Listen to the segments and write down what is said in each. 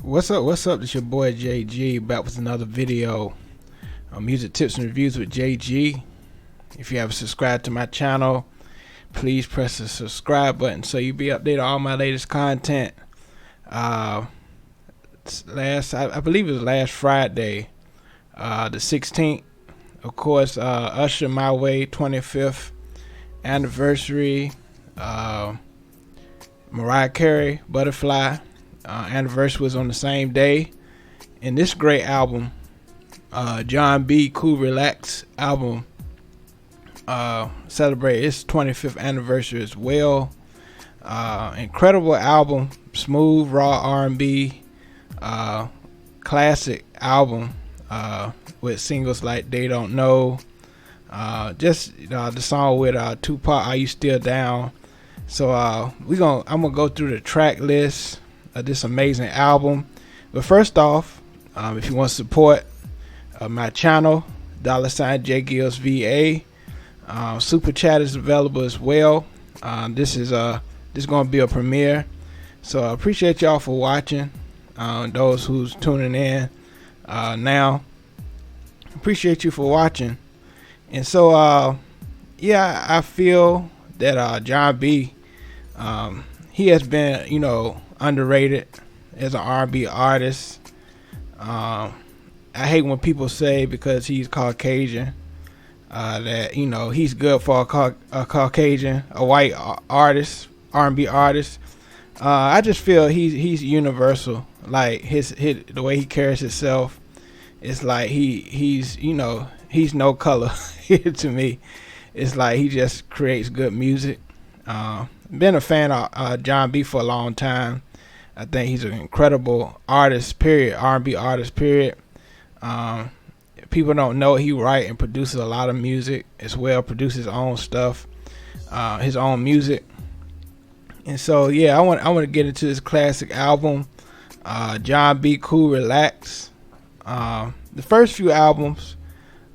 What's up? What's up? It's your boy JG back with another video on music tips and reviews with JG. If you haven't subscribed to my channel, please press the subscribe button so you'll be updated on all my latest content. I believe it was last Friday, the 16th. Of course, Usher My Way 25th anniversary. Mariah Carey Butterfly anniversary was on the same day, and this great album, John B. Cool Relax album, celebrate its 25th anniversary as well. Incredible album, smooth raw R&B, classic album, with singles like They Don't Know, the song with Tupac, Are You Still Down. So I'm gonna go through the track list of this amazing album. But first off, if you want to support my channel, $JGillsVA, Super Chat is available as well. This is gonna be a premiere, so I appreciate y'all for watching. Those who's tuning in now, appreciate you for watching. And so yeah, I feel that John B, he has been, underrated as an R&B artist. I hate when people say because he's Caucasian that he's good for a Caucasian, a white artist, R&B artist. I just feel he's universal. Like his the way he carries himself, it's like he's no color to me. It's like he just creates good music. Been a fan of John B for a long time. I think he's an incredible artist, period. R&B artist, period. People don't know he writes and produces a lot of music as well. Produces his own stuff, his own music. And so yeah, I want to get into this classic album, John B. Cool Relax. The first few albums,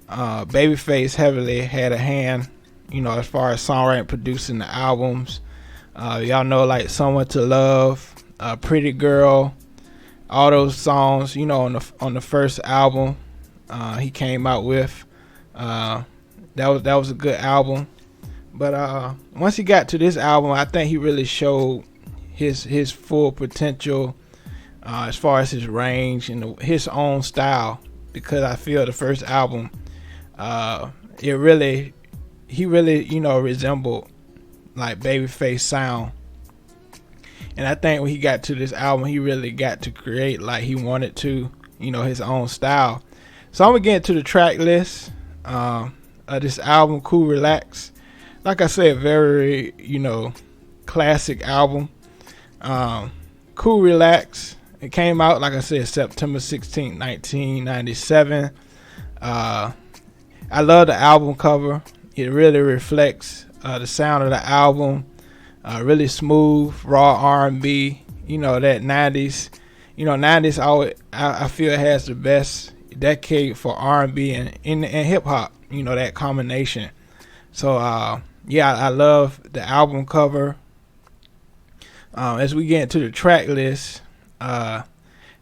babyface heavily had a hand, as far as songwriting and producing the albums. Y'all know, like Someone to Love, Pretty Girl, all those songs, on the first album he came out with. That was a good album. But once he got to this album, I think he really showed his full potential as far as his range and his own style. Because I feel the first album, he really resembled like babyface sound. And I think when he got to this album, he really got to create like he wanted to, his own style. So I'm gonna get into the track list of this album, Cool Relax. Like I said, very classic album. Cool Relax. It came out, like I said, September 16th, 1997. I love the album cover. It really reflects the sound of the album. Really smooth, raw R&B. That 90s. 90s always, I feel, has the best decade for R&B and hip hop. That combination. So yeah, I love the album cover. As we get into the track list,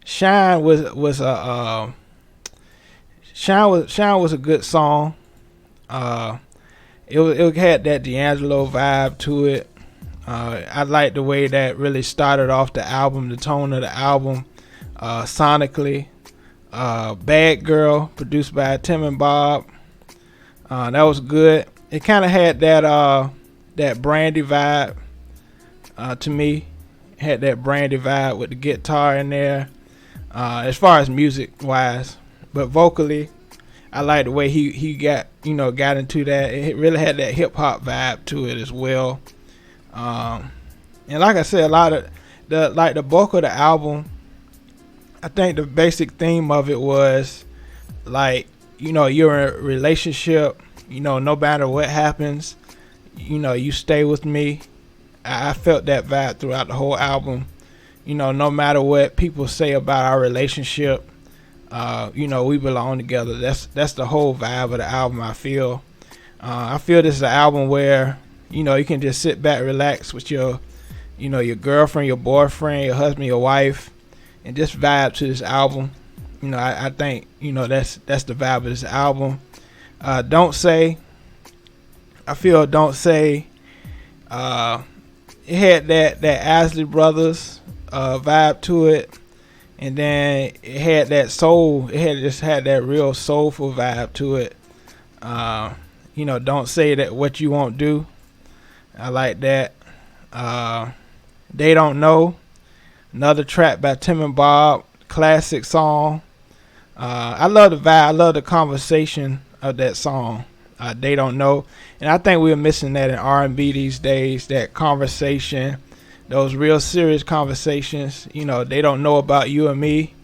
Shine was a good song. It had that D'Angelo vibe to it. I like the way that really started off the album, the tone of the album, sonically. Bad Girl, produced by Tim and Bob. That was good. It kind of had that Brandy vibe to me. Had that Brandy vibe with the guitar in there, as far as music wise. But vocally, I like the way he got into that. It really had that hip hop vibe to it as well. And like I said, a lot of the bulk of the album, I think the basic theme of it was like, you're in a relationship, no matter what happens, you stay with me. I felt that vibe throughout the whole album. No matter what people say about our relationship, we belong together. That's the whole vibe of the album, I feel. I feel this is an album where, you can just sit back, relax with your girlfriend, your boyfriend, your husband, your wife, and just vibe to this album. I think that's the vibe of this album. Don't Say. I feel Don't Say. It had that Isley Brothers vibe to it, and then it had that soul. It had that real soulful vibe to it. Don't Say That What You Won't Do. I like that. They Don't Know. Another track by Tim and Bob. Classic song. I love the vibe. I love the conversation of that song. They Don't Know. And I think we're missing that in R&B these days. That conversation. Those real serious conversations. They don't know about you and me.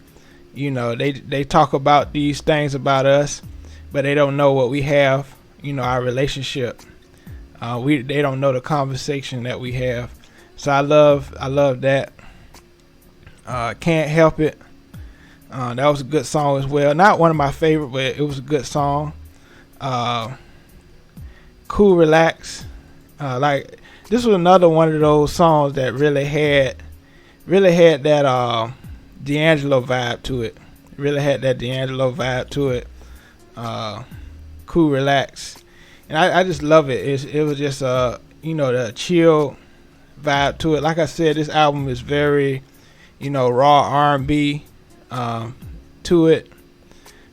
They talk about these things about us, but they don't know what we have. Our relationship. They don't know the conversation that we have. So I love that. Can't Help It. That was a good song as well. Not one of my favorite, but it was a good song. Cool Relax. Like this was another one of those songs that really had that D'Angelo vibe to it. Really had that D'Angelo vibe to it. Cool Relax. And I just love it. It was just the chill vibe to it. Like I said, this album is very raw R&B to it.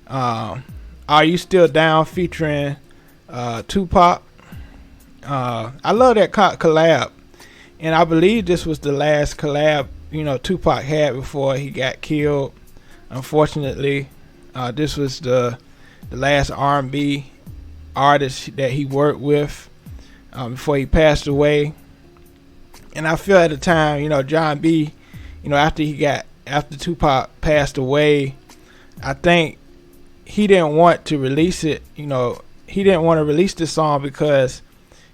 Are You Still Down featuring Tupac. I love that collab, and I believe this was the last collab Tupac had before he got killed. Unfortunately, this was the last R&B artist that he worked with before he passed away. And I feel at the time, John B, after Tupac passed away, I think he didn't want to release it. He didn't want to release this song because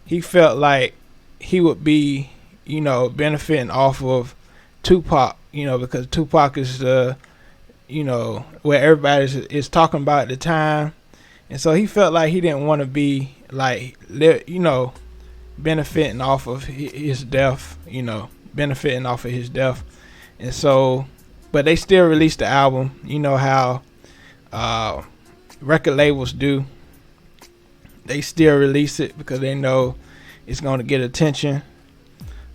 he felt like he would be, benefiting off of Tupac, because Tupac is the, where everybody is talking about at the time. And so he felt like he didn't want to be like, benefiting off of his death, benefiting off of his death. And so, but they still released the album. You know how record labels do. They still release it because they know it's going to get attention.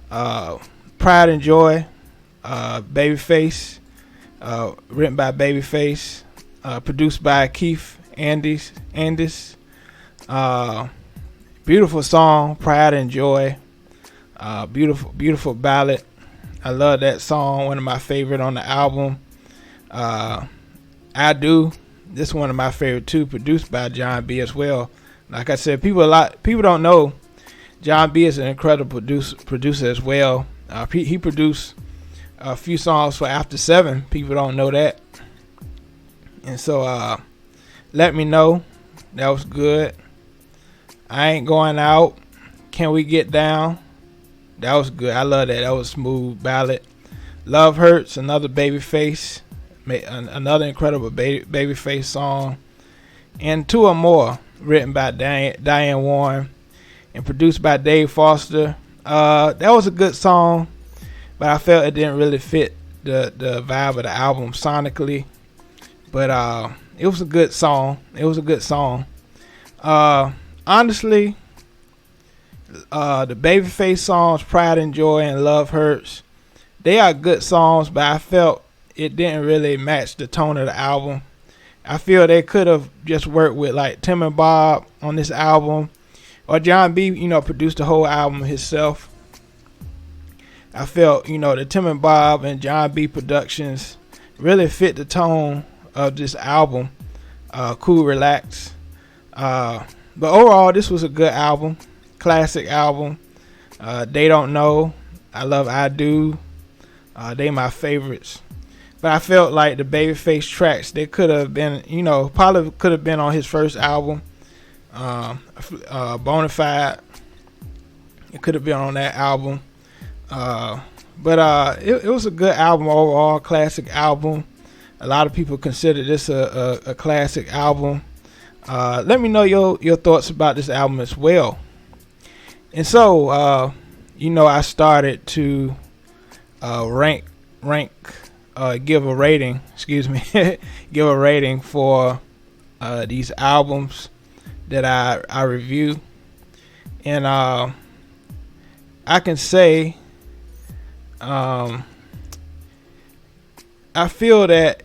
Pride and Joy, Babyface, written by Babyface, produced by Keith Andis. Beautiful song, Pride and Joy. Beautiful ballad. I love that song. One of my favorite on the album. I Do. This is one of my favorite too. Produced by John B as well. Like I said, people don't know John B is an incredible producer as well. He produced a few songs for After 7. People don't know that. And so, Let Me Know. That was good. I Ain't Going Out. Can We Get Down? That was good. I love that. That was a smooth ballad. Love Hurts. Another Babyface. Another incredible Babyface song. And Two or More. Written by Diane Warren and produced by Dave Foster. That was a good song, but I felt it didn't really fit the vibe of the album sonically. But it was a good song. Honestly, the Babyface songs, Pride and Joy and Love Hurts, they are good songs, but I felt it didn't really match the tone of the album. I feel they could have just worked with like Tim and Bob on this album, or John B, produced the whole album himself. I felt, the Tim and Bob and John B productions really fit the tone of this album. Cool Relax. But overall, this was a good album. Classic album. They Don't Know. I love I Do. They my favorites. But I felt like the Babyface tracks, they could have been, probably could have been on his first album, Bonafide. It could have been on that album. But it was a good album overall, classic album. A lot of people consider this a classic album. Let me know your thoughts about this album as well. And so, I started to rank give a rating. Excuse me, give a rating for these albums that I review, and I can say I feel that,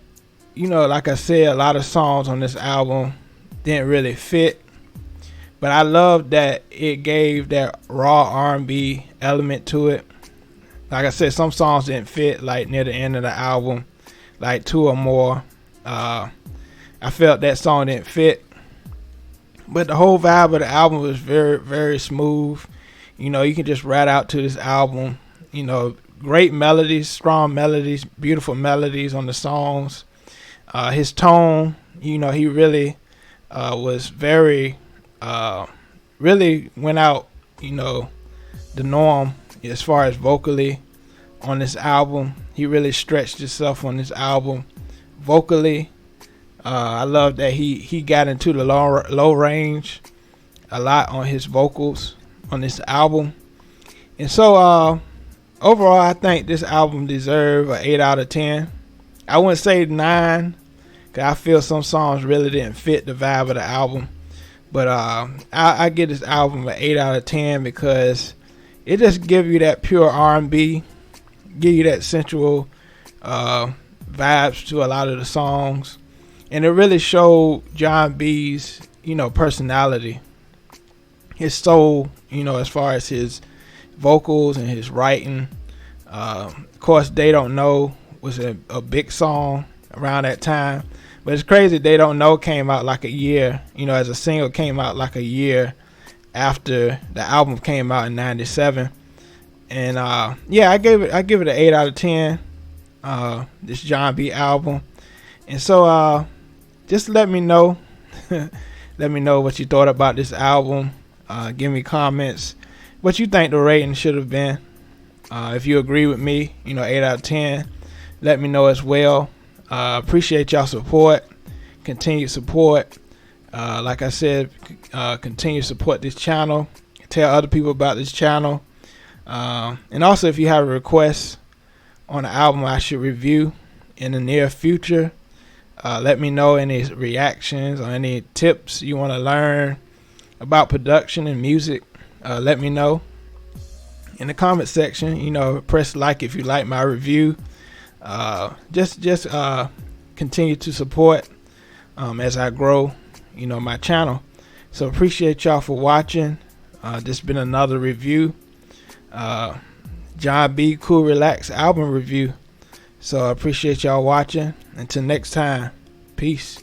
like I said, a lot of songs on this album didn't really fit, but I love that it gave that raw R&B element to it. Like I said, some songs didn't fit, like near the end of the album, like 2 or more. I felt that song didn't fit, but the whole vibe of the album was very, very smooth. You can just ride out to this album. Great melodies, strong melodies, beautiful melodies on the songs. His tone, he really was very, really went out, the norm as far as vocally on this album. He really stretched himself on this album vocally. I love that he got into the low range a lot on his vocals on this album. And so overall, I think this album deserves an 8 out of 10. I wouldn't say 9, because I feel some songs really didn't fit the vibe of the album. But I give this album an 8 out of 10 because it just gives you that pure R&B, give you that sensual vibes to a lot of the songs. And it really showed John B's, personality, his soul, as far as his vocals and his writing. Of course, They Don't Know was a big song around that time. But it's crazy, They Don't Know came out like a year, as a single, came out like a year after the album came out in 97. And I give it an 8 out of 10, this John B album. And so just let me know what you thought about this album. Give me comments what you think the rating should have been. If you agree with me, 8 out of 10, let me know as well. Appreciate y'all support, continued support. Like I said, continue to support this channel. Tell other people about this channel. And also, if you have a request on an album I should review in the near future, let me know any reactions or any tips you want to learn about production and music. Let me know in the comment section. Press like if you like my review. Just continue to support as I grow, my channel. So appreciate y'all for watching. This been another review, John B. Cool Relax album review. So I appreciate y'all watching. Until next time, peace.